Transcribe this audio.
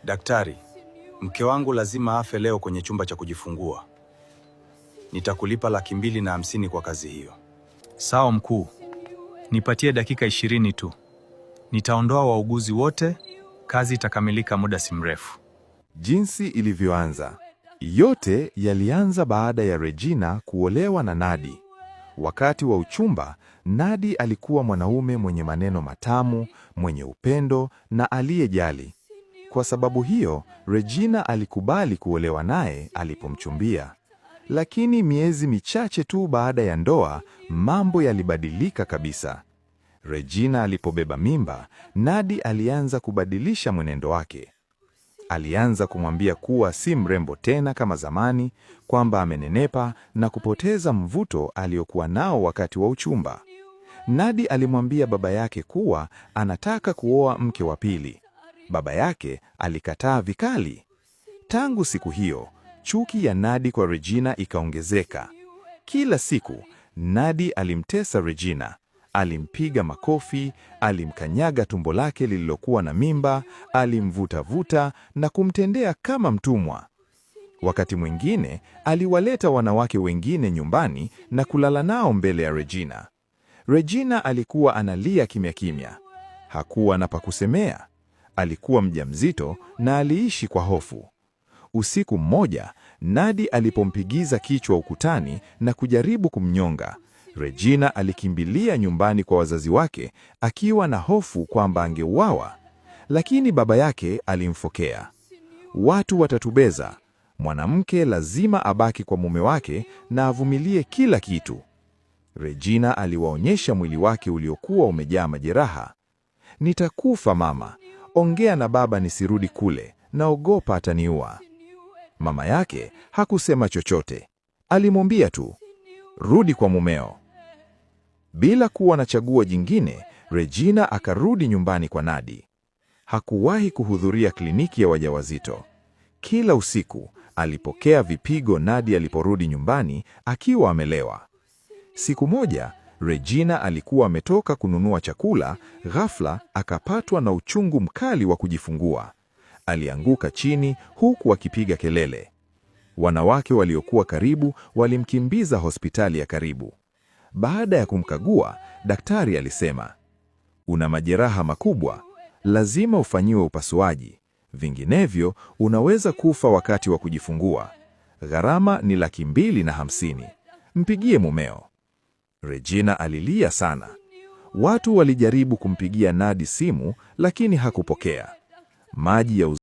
Daktari, mke wangu lazima afe leo kwenye chumba cha kujifungua. Nitakulipa $250,000 kwa kazi hiyo. Sawa mkuu. Nipatie dakika 20 tu. Nitaondoa wauguzi wote, kazi itakamilika muda si mrefu. Jinsi ilivyoanza. Yote yalianza baada ya Regina kuolewa na Nadi. Wakati wa uchumba, Nadi alikuwa mwanaume mwenye maneno matamu, mwenye upendo na aliyejali. Kwa sababu hiyo, Regina alikubali kuolewa naye alipomchumbia. Lakini miezi michache tu baada ya ndoa, mambo yalibadilika kabisa. Regina alipobeba mimba, Nadi alianza kubadilisha mwenendo wake. Alianza kumwambia kuwa si mrembo tena kama zamani, kwamba amenenepa na kupoteza mvuto aliokuwa nao wakati wa uchumba. Nadi alimwambia baba yake kuwa anataka kuoa mke wa pili. Baba yake alikataa vikali. Tangu siku hiyo, chuki ya Nadi kwa Regina ikaongezeka. Kila siku, Nadi alimtesa Regina. Alimpiga makofi, alimkanyaga tumbo lake lililokuwa na mimba, alimvuta-vuta na kumtendea kama mtumwa. Wakati mwingine, aliwaleta wanawake wengine nyumbani na kulala nao mbele ya Regina. Regina alikuwa analia kimya kimya. Hakuwa na pa kusemea. Alikuwa mjamzito na aliishi kwa hofu. Usiku mmoja, Nadi alipompigiza kichwa ukutani na kujaribu kumnyonga, Regina alikimbilia nyumbani kwa wazazi wake akiwa na hofu kwamba angeuawa. Lakini baba yake alimfokea. Watu watatubeza. Mwanamke lazima abaki kwa mume wake na avumilie kila kitu. Regina aliwaonyesha mwili wake uliokuwa umejaa majeraha. Nitakufa mama. Ongea na baba nisirudi kule. Naogopa ataniua. Mama yake hakusema chochote. Alimwambia tu, rudi kwa mumeo. Bila kuwa na chaguo jingine, Regina akarudi nyumbani kwa Nadi. Hakuwahi kuhudhuria kliniki ya wajawazito. Kila usiku alipokea vipigo Nadi aliporudi nyumbani akiwa amelewa. Siku moja, Regina alikuwa ametoka kununua chakula, ghafla akapatwa na uchungu mkali wa kujifungua. Alianguka chini huku akipiga kelele. Wanawake waliokuwa karibu walimkimbiza hospitali ya karibu. Baada ya kumkagua, daktari alisema, una majeraha makubwa, lazima ufanyiwe upasuaji. Vinginevyo, unaweza kufa wakati wa kujifungua. Gharama ni $250,000. Mpigie mumeo. Regina alilia sana. Watu walijaribu kumpigia Nadi simu, lakini hakupokea. Maji ya